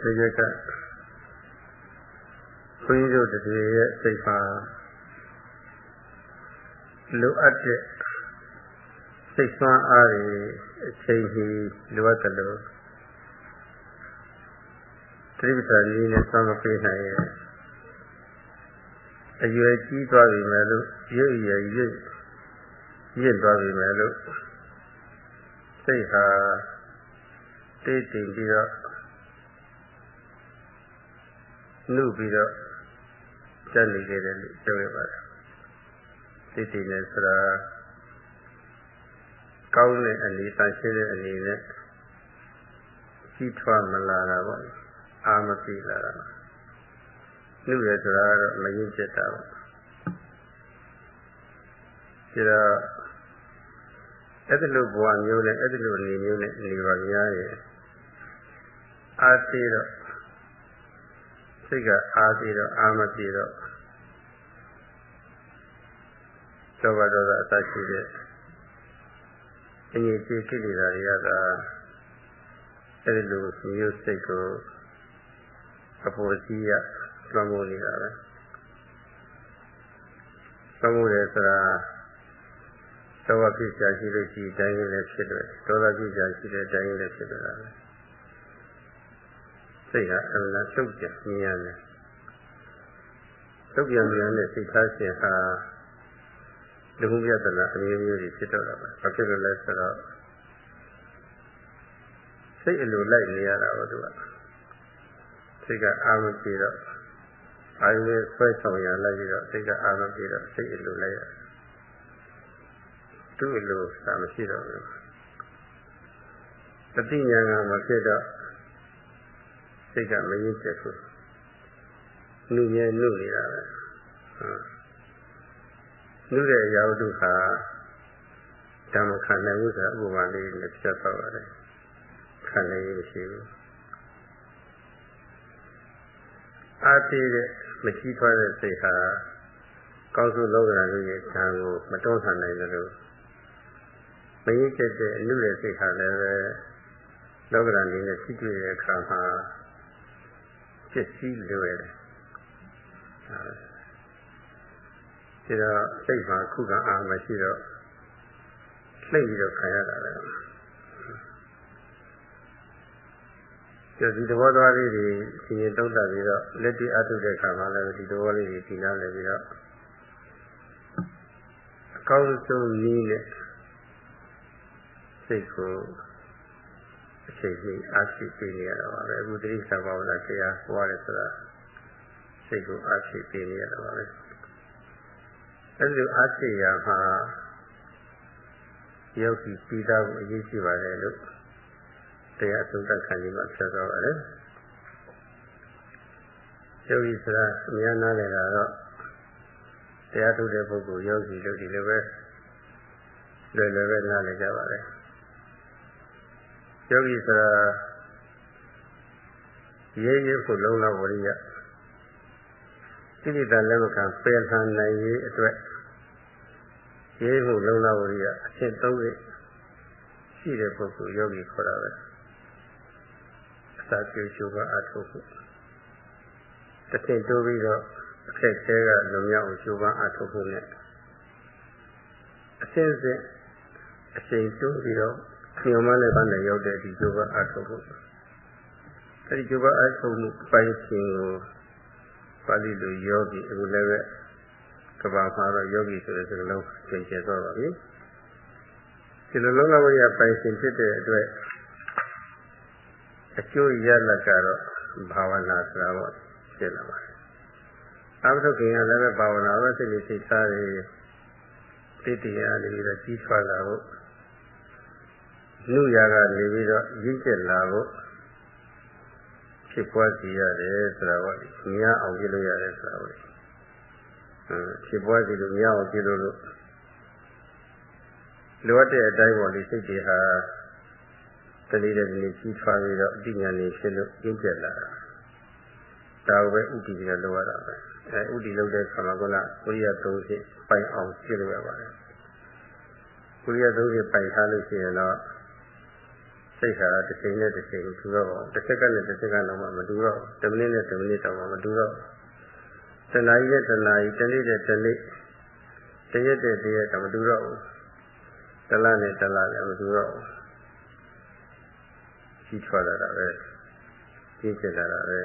ကဘုန်းကြီးတို့တည်းရဲ့စိတ်မှာလိုအပ်တဲ့စိတ်ဆွမ်းအားတွေအချိန်ကြီးလိုအပ်တယ်လို့တိပ္ပာကြီးနဲ့ဆွမ်းမပေးနိုင်ရဲ့အရွယ်ကြီးသွားပြီမယ်လို့ရွတ်ရင့်သွားပြီမယ်လို့စိတ်ဟာတိတ်တိမ်ပြီးတော့နှုတ်ပြီးတော့ကျန်နေကြတယ်လို့ပြောရပါတယ်တိတ်တိမ်နဲ့ဆိုတာကောင်းတဲ့အနေတန်ရှင်းတဲ့အနေနဲ့ကြီးထွားမလာတာပေါ့အာမသိလာတာနှုတ်ရဆိုတာကတော့မရင်ကျက်တာပေါ့ဒါအဲ့ဒီလိုဘဝမျိုးနဲ့အဲ့ဒီလိုအနေမျိုးနဲ့နေပါများရဲ့အားသေးတော့စိတ်ကအားသေးတော့အာမပြေတော့သောဘတော်ကအတရှိတဲ့အငြိကျေကိလေသာတွေကအဲ့ဒီလိုမျိုးစိတ်ကိုအပေါ်စီးရလွှမ်းမိုးနေတာပဲလွှမ်းမိုးတယ်ဆိုတာသောဘဖြစ်ချာရှိလို့ရှိတိုင်းလည်းဖြစ်တယ်ဒေါသဖြစ်ချာရှိတဲ့တိုင်းလည်းဖြစ်တယ်ပဲစိတ်ကအမှန်ချုပ်ကြမြင်ရတယ်ချုပ်ကြမြင်တဲ့စိတ်ထားခြင်းဟာလူမှုပြဿနာအမျိုးမျိုးတွေဖြစ်တော့တာပဲဘာဖြစ်လို့လဲဆိုတော့စိတ်အလိုလိုက်နေရတာဟုတ်သူကစိတ်ကအာမပြေတော့အာရုံနဲ့ဆွဲဆောင်ရလိုက်ပြီးတော့စိတ်ကအာမပြေတော့စိတ်အလိုလိုက်ရသူ့အလိုသာမရှိတော့ဘူးတတိညာကမဖြစ်တော့စိတ်ကမရင်းကျက်ဘူးနှုတ်နေတာပဲနှုတ်တဲ့အရာတို့ဟာဓမ္မခံနိုင်မှုဆိုတာဥပမာလေးနဲ့ပြတ်သွားပါတယ်ခံနိုင်ရရှိဘူးအာတိတဲ့မကြီးထွားတဲ့စိတ်ဟာကောင်းစုလောကဓာတ်ရဲ့ဉာဏ်ကိုမတွန်းခံနိုင်တယ်လို့မရင်းကျက်တဲ့အနှုတ်တဲ့စိတ်ဟာလည်းပဲလောကဓာတ်နဲ့ထိတွေ့တဲ့အခါမှာဖြစ်စည်းလွယ်တယ်ဒါတော့စိတ်မှာခုခံအားမရှိတော့လှိမ့်ပြီးတော့ခံရတာလေဒီသဘောသွားလေးတွေရှင်ရင်တုံးတက်ပြီးတော့လက်တိအထုတဲ့ခါမှလည်းဒီသဘောလေးတွေဒီနားလည်ပြီးတော့အကောင်းဆုံးနည်းနဲ့စိတ်ကိုအချိန်ကြီးအားရှိပေးနေရတာပါပဲအခုတိရိစ္ဆာန်ဘာဝနာတရားဟောရတယ်ဆိုတာစိတ်ကိုအားရှိပေးနေရတာပါပဲအဲဒီလိုအားရှိရမှာယောဂီပြီးသားကိုအရေးကြီးပါတယ်လို့တရားသုံးသပ်ခံပြီးမှဆက်သွားပါတယ်ယောဂီဆိုတာအများနားလည်တာတော့တရားထုတ်တဲ့ပုဂ္ဂိုလ်ယောဂီလို့ဒီလိုပဲလွယ်လွယ်ပဲနားလည်ကြပါတယ်ယောဂီဆိုတာရေးဖို့လုံးလောက်ဝရိယကိလေသာလက်မခံပယ်ခံနိုင်ရေးအတွက်ရေးဖို့လုံးလောက်ဝရိယအဖြစ်သုံးရရှိတဲ့ပုဂ္ဂိုလ်ယောဂီခေါ်တာပဲအစာကျိုးချိုးကအထုပ်ဖို့တစ်ချိန်တိုးပြီးတော့အခက်ခဲကလွန်မြောက်အောင်ချိုးကအထုပ်ဖို့နဲ့အစဉ်စဉ်အချိန်တိုးပြီးတော့ညော်မလည်းဘာနဲ့ရောက်တဲ့ဒီချိုးကအထုပ်ဖို့အဲဒီချိုးကအထုပ်မှုပိုင်းခြင်းကိုပါဠိလိုယောဂီအခုလည်းပဲကဘာမှာတော့ယောဂီဆိုတဲ့စကားလုံးသင်ကျသွားပါပြီဒီလိုလုံးလုံးဝရပိုင်ရှင်ဖြစ်တဲ့အတွက်အကျိုးရလဒ်ကတော့ဘာဝနာဆိုတာပေါ့ဖြစ်လာပါတယ်အဘိဓုခင်ကလည်းပဲဘာဝနာပဲစိတ်နဲ့စိတ်ထားတွေတိတိယနေပြီးတော့ကြီးထွားလာဖို့လူရာကနေပြီးတော့ရင့်ကျက်လာဖို့ဖြစ်ပွားစီရတယ်ဆိုတာပေါ့မြားအောင်ပြလို့ရတယ်ဆိုတာပေါ့ဖြစ်ပွားစီလို့မြားအောင်ပြလို့လိုအပ်တဲ့အတိုင်းပေါ့လေစိတ်တွေဟာတတိယနေ့ကြီးထွားပြီးတော့အတိညာနေဖြစ်လို့ရင့်ကျက်လာတာဒါပဲဥတည်ပြီးတော့လိုရတာပဲဥတည်လုပ်တဲ့ခါမှာကဝိရိယသုံးစိပိုင်အောင်ပြလို့ရပါတယ်ဝိရိယသုံးစိပိုင်ထားလို့ရှိရင်တော့စ စိတ်ဟာတစ်ချိန်နဲ့တစ်ချိန်တူတော့တစ်စက္ကန့်နဲ့တစ်စက္ကန့်တော့မတူတော့10မိနစ်နဲ့10မိနစ်တော့မတူတော့တဏှာကြီးနဲ့တဏှာကြီးတစ်နေ့နဲ့တစ်နေ့တရက်နဲ့တရက်တော့မတူတော့ဘူးတလားနဲ့တလားလည်းမတူတော့ကြီးထွားလာတာပဲကြီးကျယ်လာတာပဲ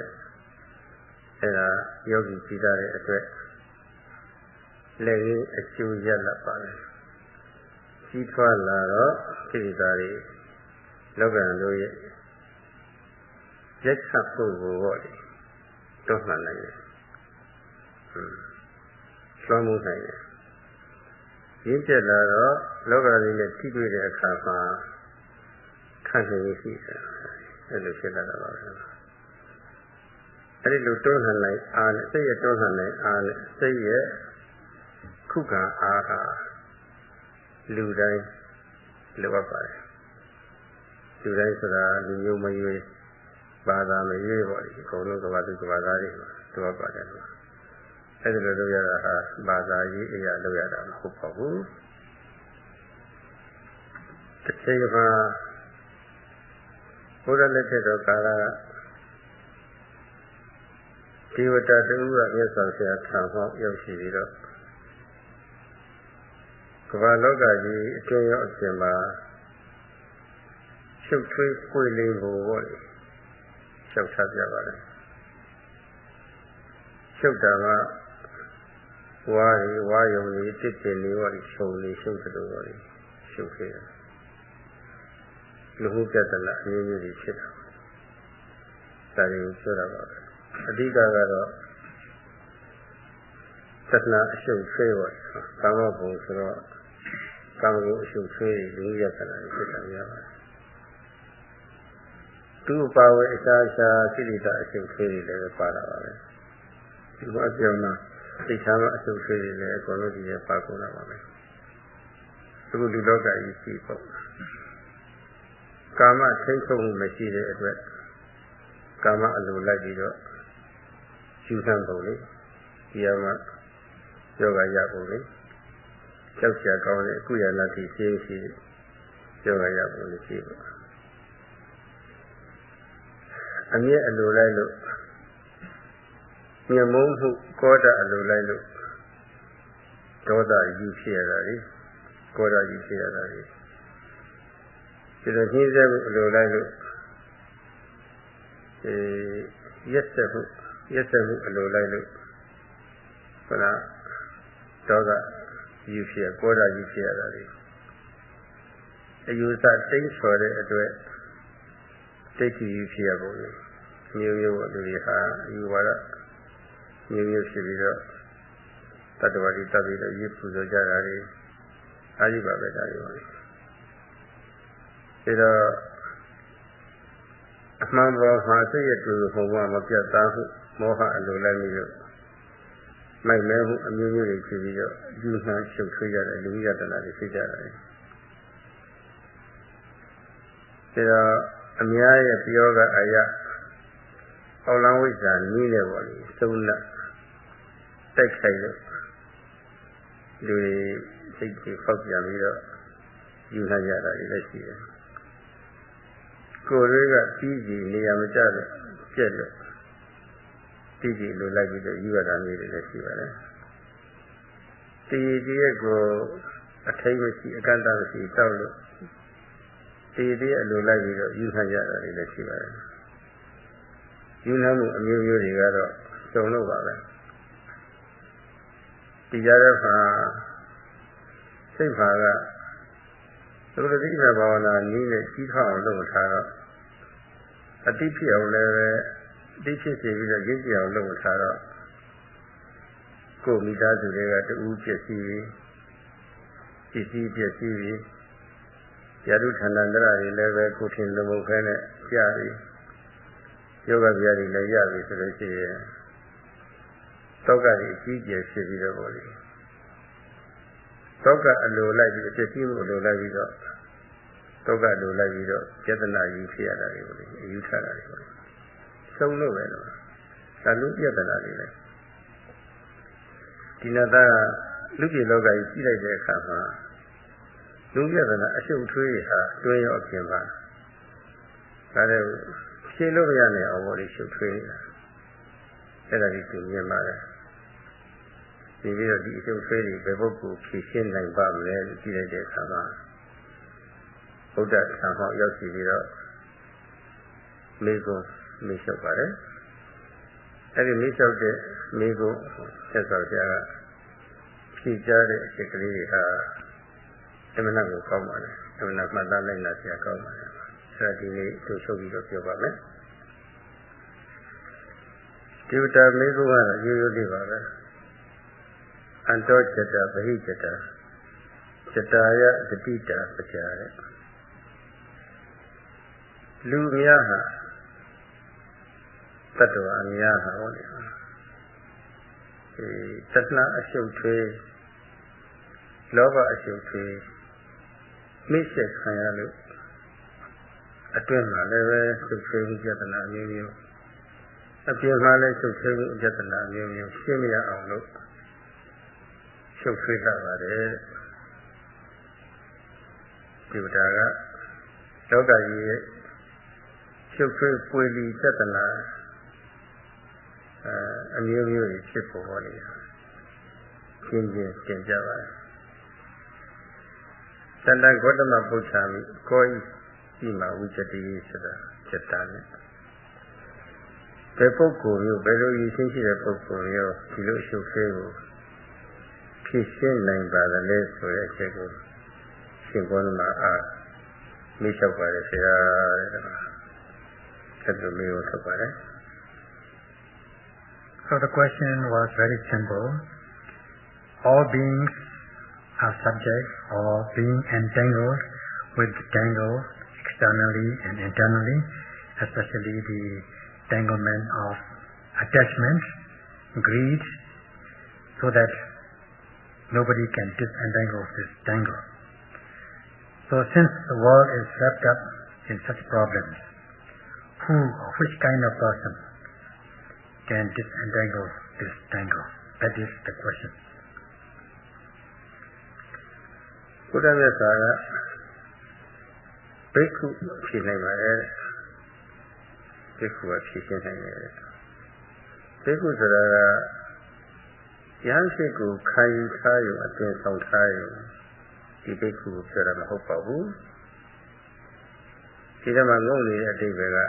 အဲဒါယောဂီကြည်တဲ့အတွက်လက်ရင်းအကျိုးရလာပါလေကြီးထွားလာတော့ကိလေသာတွေလောကရန်တို့ရဲ့ရက်ဆက်ဖို့ကိုပေါ့လေတွန်းလှန်နိုင်တယ်လွှမ်းမိုးနိုင်တယ်ရင်းကျက်လာတော့လောကရန်တွေနဲ့ထိတွေ့တဲ့အခါမှာခံနိုင်ရှိတယ်အဲ့လိုဖြစ်လာတာပါပဲအဲ့ဒီလိုတွန်းလှန်နိုင်အားနဲ့စိတ်ရဲ့တွန်းလှန်နိုင်အားနဲ့စိတ်ရဲ့ခုခံအားဟာလူတိုင်းလိုအပ်ပါတယ်လူတိုင်းဆိုတာလူမျိုးမရွေးဘာသာမရွေးပေါ့ဒီအကုန်လုံးကဘာသူကဘာသာတွေလိုအပ်ပါတယ်အဲ့ဒီလိုလုပ်ရတာဟာဘာသာရေးအရာလုပ်ရတာမဟုတ်ပါဘူးတစ်ချိန်မှာဘုရားလက်ထက်တော်ကာလဒေဝတာတူကမြတ်စွာဘုရားထံဟောရောက်ရှိပြီးတော့ကမ္ဘာလောကကြီးအတွင်းရောက်အပြင်မှာရှုပ်ထွေးပွေလိမ်ဖို့ပေါ့လေရှုပ်ထားပြပါလေရှုပ်တာကဝါရီဝါယုံကြီးတစ်တင်လေးပေါ့လေရှုံလေးရှုပ်တယ်လို့ပေါ့လေရှုပ်ခဲ့တယ်လူမှုပြဿနာအမျိုးမျိုးတွေဖြစ်တာဒါတွေပြောတာပါအဓိကကတော့သတ္တနာအရှုပ်ဆွေးပေါ့ကာမဘုံဆိုတော့ကာမဂုဏ်အရှုပ်ဆွေးလူရသနာတွေဖြစ်တာများပါတယ်သူ့ပါဝဲအခြားခြားစိတ္တအရှုပ်ဆွေးတွေလည်းပါတာပါပဲဒီမှာအပြောင်းလားသိချာမအရှုပ်ဆွေးတွေလည်းအကုန်လုံးဒီရဲ့ပါကုန်တာပါပဲအခုလူလောကကြီးရှိပေါ့ကာမထိတ်ဆုံးမှုမရှိတဲ့အတွက်ကာမအလိုလိုက်ပြီးတော့ယူဆပုံလေဒီမှာယောဂရပုံလေကြောက်ကြကောင်းတဲ့ကုရဏတိရှိရှိယောဂရပုံလေရှိပေါ့အမြဲအလိုလိုက်လို့ညမုန်းမှုကောဒအလိုလိုက်လို့ဒေါသယူဖြစ်ရတာလေကောဒယူဖြစ်ရတာလေဒီလိုညှင်းဆဲမှုအလိုလိုက်လို့ရက်ဆက်မှုအလိုလိုက်လို့ခဏတော့ကယူဖြစ်ကောဒယူဖြစ်ရတာလေအယူဆတိတ်ဆော်တဲ့အတွက်တိတ်ယူဖြစ်ရပုံလေမျိုးမျိုးလူတွေဟာအယူဝါဒမျိုးမျိုးဖြစ်ပြီးတော့တတ္တဝါတွေတပ်ပြီးတော့ရည်ပူဇော်ကြတာတွေအားကြီးပါပဲဒါတွေပါလေဒါတော့အမှန်ပေါ်မှာစိတ်ရတူဘုံကမပြတ်သားမှုမောဟအလိုလိုက်ပြီးတော့မိုက်မဲမှုအမျိုးမျိုးတွေဖြစ်ပြီးတော့ယူနှံရှုပ်ထွေးကြတဲ့လူရတနာတွေဖြစ်ကြတယ်ဒါတော့အများရဲ့ပြောကအရာအောက်လန်းဝိဇ္ဇာနည်းနဲ့ပေါ့လေသုံးလက်တိုက်ခိုက်လို့လူတွေစိတ်ကြီးဖောက်ပြန်ပြီးတော့ယူနှံကြတာလည်းရှိတယ်ကိုယ်တွေကကြီးကြီးနေရာမကျလို့ပြက်လို့ကြီးကြီးလိုလိုက်ပြီးတော့ယူရတာမျိုးတွေလည်းရှိပါတယ်ဒီရဲ့ကိုအထိတ်မရှိအကန့်အသတ်မရှိတောက်လို့ဒီအလိုလိုက်ပြီးတော့ယူခံကြတာတွေလည်းရှိပါတယ်ယူနှံမှုအမျိုးမျိုးတွေကတော့စုံလို့ပါပဲဒီကြတဲ့မှာစိတ်ပါကသုတတိဘာဝနာနည်းနဲ့ကြီးထွားအောင်လုပ်ထားတော့အတိဖြစ်အောင်လည်းပဲအတိဖြစ်စီပြီးတော့ရင့်ကြအောင်လုပ်ထားတော့ကိုယ်မိသားစုတွေကတူးပြည့်စည်ပြီးယာတုဌာနန္တရတွေလည်းပဲကိုထင်သမုတ်ခဲနဲ့ကြားပြီးယောဂဗျာတွေလည်းရပြီဆိုလို့ရှိရင်တောကကြီးအကြီးကျယ်ဖြစ်ပြီးတော့ပေါ့လေတောကအလိုလိုက်ပြီးအဖြစ်ကြီးမှုအလိုလိုက်ပြီးတော့တောကလိုလိုက်ပြီးတော့ယတနာကြီးဖြစ်ရတာတွေပေါ့လေအယူထတာတွေပေါ့လေဆုံးလို့ပဲလို့ဒါလူယတနာတွေလေဒီနတာလူကြီးလောကကြီးကြီးလိုက်တဲ့အခါမှာလူယတနာအရှုပ်ထွေးဟာတွင်းရောအပြင်မှာ ဒါလည်းဖြေလို့မရနိုင်အောင်ဘောလေးရှုပ်ထွေးနေတာအဲ့ဒါကြီးသူမြင်ပါတယ်ဒီပြီးတော့ဒီအရှုပ်ထွေးတွေဘယ်ပုဂ္ဂိုလ်ဖြေရှင်းနိုင်ပါမလဲလို့ကြည့်လိုက်တဲ့အခါမှာဘုဒ္ဓဆံဟောက်ရောက်စီပြီးတော့မိဂုံမိလျှောက်ပါတယ်အဲ့ဒီမိလျှောက်တဲ့မိဂုံဆက်ဆောက်ကြကဖြေကြတဲ့အချက်ကလေးတွေဟာအမှန်ကိုကောင်းပါလေအမှန်မှတ်သားလိုက်လာဆရာကောင်းပါလေအဲ့ဒါဒီနေ့တို့ချုပ်ပြီးတော့ပြောပါမယ်ဒီဝတ္တမိဂုံကတော့ရိုးရိုးလေးပါပဲအန္တောจิตဗဟိจิตจิตာယတတိတာပကြာတဲ့လူများဟာတတ္တဝါအများဟာဟောလေသတ္တနာအရှုပ်ထွေးလောဘအရှုပ်ထွေးမိစ္ဆေခံရလို့အတွင်းမှာလည်းပဲရှုပ်ထွေးမှုပြဿနာမျိုးမျိုးအပြင်မှာလည်းရှုပ်ထွေးမှုပြဿနာမျိုးမျိုးရှင်းမရအောင်လို့ရှုပ်ထွေးလာပါတယ်ဒီဝတ္တကလောကကြီးရဲ့ရှုပ်ထွေးပွေလီပြဿနာအမျိုးမျိုးတွေဖြစ်ပေါ်ပေါ်နေတာရှင်းရှင်းသင်ကြပါတယ်သန္တဂေါတမပု္ပ္ပာမိကိုယ်ဤမှာဝိကျတိဆိုတာจิตတာနဲ့ဘယ်ပုဂ္ဂိုလ်မျိုးဘယ်လိုရည်ရှင်းရှိတဲ့ပုဂ္ဂိုလ်မျိုးဒီလိုရှုပ်ထွေးကိုဖြစ်ရှင်းနိုင်ပါသလဲဆိုတဲ့အချက်ကိုရှင်ဘောဓမအားမိလျှောက်ပါတယ်ဆရာတဲ့ဆက်လို့မျိုးထုတ်ပါတယ် So the question was very simple. All beings are subject or being entangled with tangles externally and internally, especially the entanglement of attachment, greed, so that nobody can disentangle this tangle. So since the world is wrapped up in such problems, who or which kind of person can disentangle this tangle? That is the question. ဘုရားမြတ်စွာကဘိက္ခုဖြေနိုင်ပါတယ်ဘိက္ခုကဖြေရှင်းနိုင်တယ်ဘိက္ခုဆိုတာကယဟန်ရှိကိုခံယူထားရုံအပြင်ဆောင်ထားရုံဒီဘိက္ခုကိုပြောတာမဟုတ်ပါဘူးဒီထဲမှာငုံနေတဲ့အတိတ်ပဲက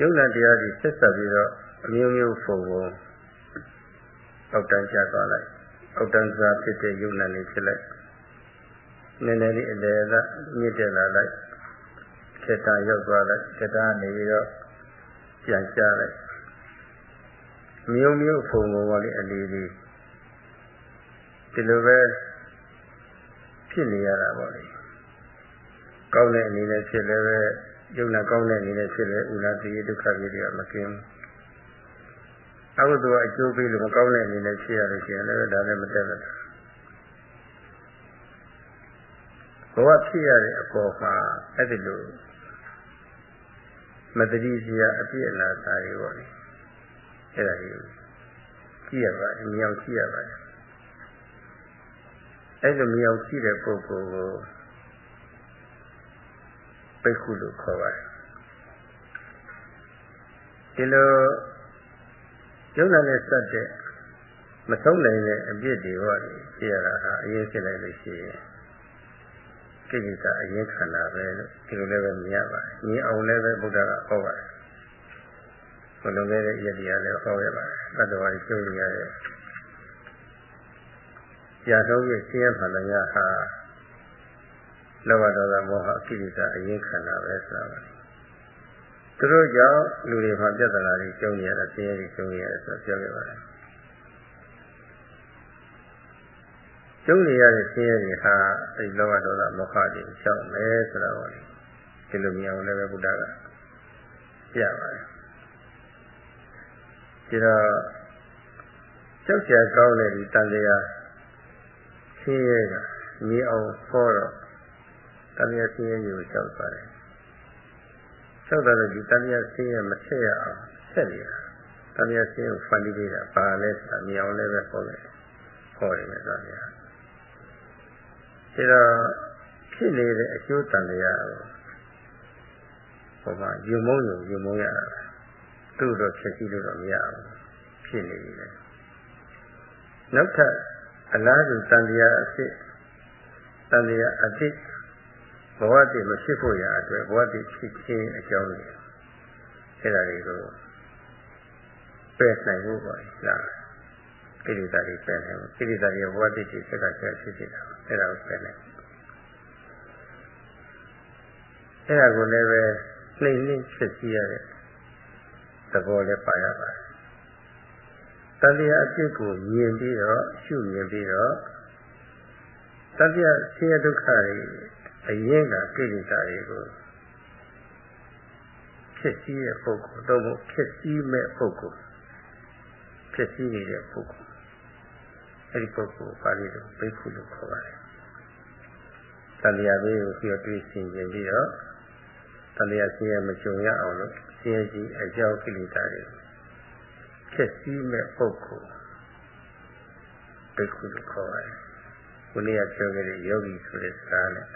ယုံနာတရားကြီးဆက်ဆက်ပြီးတော့အမျိုးမျိုးပုံပုံအောက်တန်းကျသွားလိုက်အောက်တန်းစားဖြစ်တဲ့ယုံနာလေးဖြစ်လိုက်နည်းနည်းလေးအလေကမြင့်တက်လာလိုက်ခေတ္တရောက်သွားလိုက်ခေတ္တနေပြီးတော့ပြန်ကျလိုက်မျိုးမျိုးပုံပုံပါလေအလေးလေးဒီလိုပဲဖြစ်နေရတာပေါ့လေကောင်းတဲ့အနေနဲ့ဖြစ်လည်းပဲယုံနာကောင်းတဲ့အနေနဲ့ဖြစ်လည်းဥလာတိဒုက္ခကြီးတွေကမကင်းဘူးအကုသိုလ်အကျိုးပေးလို့မကောင်းတဲ့အနေနဲ့ဖြစ်ရလို့ရှိရင်လည်းဒါလည်းမတက်ဘူးဘဝဖြစ်ရတဲ့အပေါ်မှာအဲ့ဒီလိုမတတိစီရအပြည့်အနာစာတွေပေါ့လေအဲ့ဒါကြီးကြည့်ရပါတယ်မြောင်ကြည့်ရပါတယ်အဲ့လိုမြောင်ကြည့်တဲ့ပုဂ္ဂိုလ်ကိုဘိက္ခုလို့ခေါ်ပါတယ်ဒီလိုယုံနာနဲ့စက်တဲ့မဆုံးနိုင်တဲ့အပြစ်တွေဟောတယ်ကြည့်ရတာဟာအရင်ဖြစ်လိုက်လို့ရှိရင်ကိလေသာအရင်ခန္ဓာပဲလို့ဒီလိုလည်းပဲမြင်ရပါတယ်မြင်အောင်လည်းပဲဘုရားကဟောပါတယ်ဘုလုံးခဲ့တဲ့ယတိရလည်းဟောခဲ့ပါတယ်တတ္တဝါကြီးကျုံရတဲ့ရာထုတ်ရဲ့ဆင်းရဲခန္ဓာများဟာလောဘဒေါသမောဟကိလေသာအရင်ခန္ဓာပဲဆိုတာပါသူတို့ကြောင့်လူတွေမှာပြဿနာတွေကျုံရတာဆင်းရဲတွေကျုံရတယ်ဆိုပြောခဲ့ပါတယ်ကျုံနေရတဲ့ဆင်းရဲတွေဟာအဲဒီလောဘဒေါသမောဟတွေရှောက်မယ်ဆိုတာပေါ့လေဒီလိုမျိုးလည်းပဲဘုရားကပြပါတယ်ဒီတော့ကြောက်ကြကောင်းတဲ့ဒီတန်တရားဆင်းရဲကမြေအောင်ဟောတော့တန်တရားဆင်းရဲကိုရှောက်ပါတယ်ရှောက်တယ်ဒီတန်တရားဆင်းရဲမဆက်ရအောင်ဆက်နေတာတန်တရားဆင်းရဲကိုဖန်တီးနေတာပါလဲဆိုတာမြေအောင်လည်းပဲဟောတယ်ဟောတယ်ဆိုတာဗျာဒါတော့ဖြစ်နေတဲ့အကျိုးတန်တရားကို ဟောမှာယူမုံရတာသူ့တော့ဖြစ်စီလို့တော့မရဘူးဖြစ်နေပြီလေနောက်ထပ်အလားတူတန်တရားအဖြစ်တန်တရားအဖြစ်ဘဝတည်မဖြစ်ဖို့ရအတွက်ဘဝတည်ဖြစ်ခြင်းအကြောင်းတွေအဲ့ဒါတွေကိုပယ်နိုင်ဖို့ပေါ့လားကိလေသာတွေပယ်နိုင်ဖို့ကိလေသာတွေဘဝတည်ဖြစ်စက်ကဆက်ဖြစ်နေတာအဲ့ဒါကိုပယ်နိုင်အဲ့ဒါကိုလည်းပဲနှိမ့်နှင်းဖြစ်စီရတဲ့သဘောလည်းပါရပါတယ်တန်တရားအဖြစ်ကိုမြင်ပြီးတော့ရှုမြင်ပြီးတော့တန်တရားဆင်းရဲဒုက္ခတွေအရင်ကကိလေသာတွေကိုဖြစ်စည်းတဲ့ပုဂ္ဂိုလ်တော့ဖြစ်စည်းမဲ့ပုဂ္ဂိုလ်ဖြစ်စည်းနေတဲ့ပုဂ္ဂိုလ်အဲဒီပုဂ္ဂိုလ်ပါဠိလိုဘိက္ခုလို့ခေါ်ပါတယ်တန်တရားလေးကိုပြီးတော့တွေးဆင်ခြင်ပြီးတော့တန်တရားဆင်းရဲမကြုံရအောင်လို့ဆင်းရဲကြီးအကြောင်းကိလေသာတွေဖြစ်စည်းမဲ့ပုဂ္ဂိုလ်ဘိက္ခုလို့ခေါ်ပါတယ်ခုနေ့ကပြောခဲ့တဲ့ယောဂီဆိုတဲ့စကားနဲ့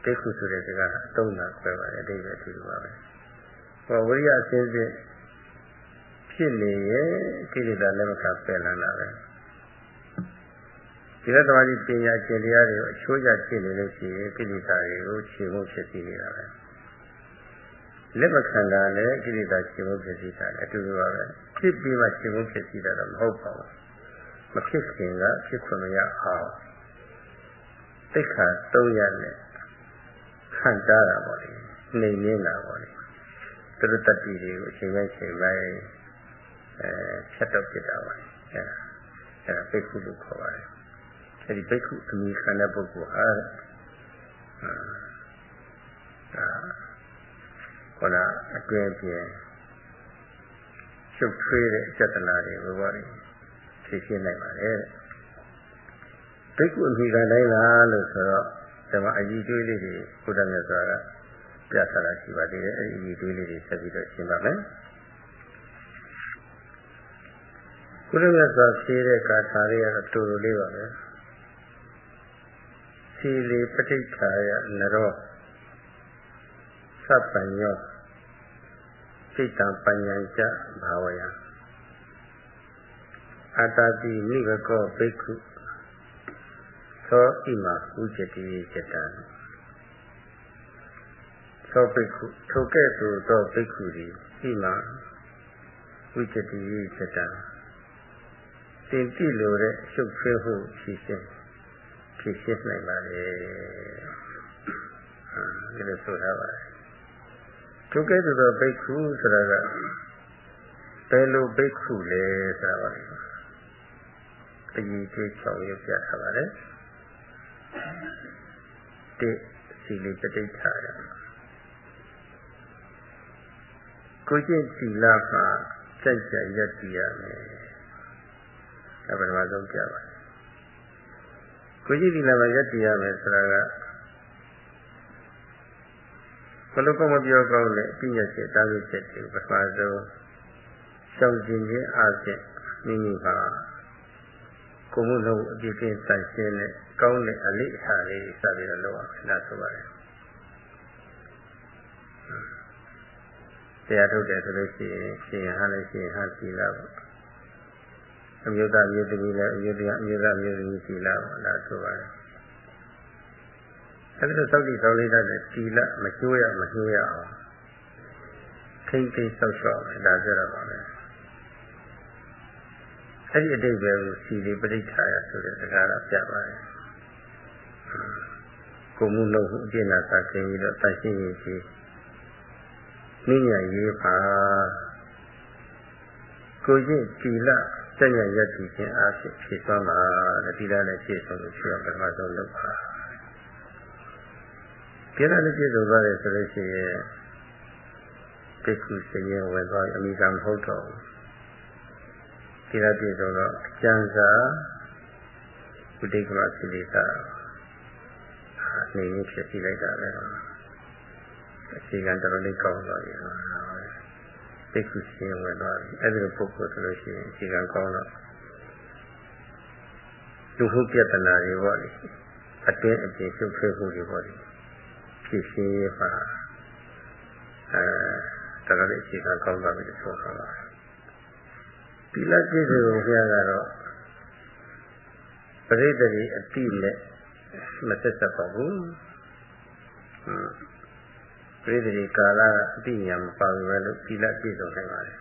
ဘိက္ခုဆိုတဲ့စကားအသုံးသာခွဲပါတယ်အတိတ်ပဲဒီလိုပါပဲဟောဝိရိယအစဉ်စဉ်ဖြစ်နေရဲ့ကိလေသာလည်းမကပယ်လန်းတာပဲဒီလက်တော်ကြီးပညာကျင့်တရားတွေကိုအချိုးကျဖြစ်နေလို့ရှိရင်ကိလေသာတွေကိုခြေမှုဖြစ်စီနေတာပဲလက်မခံတာလည်းကိလေသာခြေမှုဖြစ်စီတာအတူတူပါပဲဖြစ်ပြီးမှခြေမှုဖြစ်စီတာတော့မဟုတ်ပါဘူးမဖြစ်ခင်ကဖြစ်ခွင့်မရအောင်သိက္ခာ300နဲ့ခံကြတာပေါ့လေနှိမ်နေတာပေါ့လေသူတို့တတ္တိတွေကိုအချိန်ပိုင်းဖြတ်တော့ဖြစ်တာပါလေအဲဘိက္ခုလို့ခေါ်ပါတယ်အဲဒီဘိက္ခုအမိခံတဲ့ပုဂ္ဂိုလ်ဟာခေါ်အကျဉ်းပြင်းရှုပ်ထွေးတဲ့စက်တနာတွေကိုပေါ့လေဖြည့်ရှင်းနိုင်ပါတယ်ဘိက္ခုအမိခံတိုင်းလားလို့ဆိုတော့ဒီမှာအကြီးတွေးလေးတွေဘုရားမြတ်စွာကပြသတာရှိပါသေးတယ်အဲဒီအကြီးတွေးလေးတွေဆက်ပြီးတော့ရှင်းပါမယ်ဘုရားမြတ်စွာဖြေတဲ့ကာထာလေးကတော့တူတူလေးပါပဲစီလီပဋိဌာယနရောသဗ္ဗညောစိတ်တံပညာကြဘာဝယအတ္တတိနိဗ္ဗကောဘိက္ခုသောဣမဥစ္စတိစတံသောဘိက္ခုထိုကဲ့သို့သောဘိက္ခုသည်ဣမဥစ္စတိစတံတင်တိလိုတဲ့ရှုပ်ထွေးမှုဖြစ်ရှင်းနိုင်ပါလေဒီလိုဆိုထားပါတယ်ထိုကဲ့သို့သောဘိက္ခုဆိုတာကဘယ်လိုဘိက္ခုလဲဆိုတာပါလေအကြီးကြီး6ရက်ပြထားပါတယ်တိစီလီပဋိဌာယကိုကျင့်စီလမှာစိတ်ကြရက်တည်ရမယ်ဒါပထမဆုံးပြပါတယ်ကိုကျင့်စီလမှာရက်တည်ရမယ်ဆိုတာကဘလို့ကောမပြောကောင်းတဲ့အပြည့်ရချက်တားမြစ်ချက်တွေပထမဆုံးရှောင်ကျင်ခြင်းအားဖြင့်မိမိဟာကိုယ်မှုလုံးအပြည့်အစုံရှင်းတဲ့ကောင်းတဲ့အလေးအထားလေးစပြီးတော့လုပ်အောင်ဒါဆိုပါတယ်တရားထုတ်တယ်ဆိုလို့ရှိရင်ရှင်ဟန်လည်းရှင်ဟန်စီလာပေါ့အမျိုးသားမျိုးသမီးလည်းအမျိုးသားမျိုးသမီးစီလာပေါ့ဒါဆိုပါတယ်အဲဒီလိုစောင့်ကြည့်ဆောင်လေးတဲ့စီလာမကျိုးရမညှိုးရအောင်ခိမ့်သိဆောက်ရှောက်ဒါပြောတော့ပါမယ်အဲ့ဒီအတိတ်ပဲကိုစီလီပဋိဌာယဆိုတဲ့စကားကပြပါတယ်ကိုမှုလုံးအကျဉ်းနာစာခင်ပြီးတော့တိုက်ရှင်းရေးရှိနိညာရေးပါကိုကျင့်တီလစဉ္ညာရက်တည်ခြင်းအားဖြင့်ဖြည့်စွမ်းပါတဲ့ဒီလားနဲ့ဖြည့်စွမ်းလို့ရှိတော့ပထမဆုံးလုပ်ပါဒီလားနဲ့ဖြည့်စွမ်းသွားတယ်ဆိုလို့ရှိရင်ဘိက္ခုရှင်ရင်ဝင်သွားအမိကမဟုတ်တော့ဒီလားပြည့်စုံတော့ကျမ်းစာဝိတိကမစိလိတာနေရဖြစ်စီလိုက်တာပဲအခြေခံတော်တော်လေးကောင်းတော့ရပါဘိက္ခုရှင်ဝင်သွားပြီအဲ့ဒီလိုပုဂ္ဂိုလ်ဆိုလို့ရှိရင်အခြေခံကောင်းတော့လူဟုတ်ပြဿနာတွေပေါ့လေအတင်းအကျဉ်းရှုပ်ထွေးမှုတွေပေါ့လေဖြစ်ရှင်းရပါ တော်တော်လေးအခြေခံကောင်းသွားပြီလို့ဆိုထားပါတယ်သီလပြည့်စုံဘုရားကတော့ပရိသေတိအတိနဲ့မဆက်ဆက်ပါဘူးပရိသေတိကာလအတိညာမပါဘူးပဲလို့သီလပြည့်စုံနိုင်ပါတယ်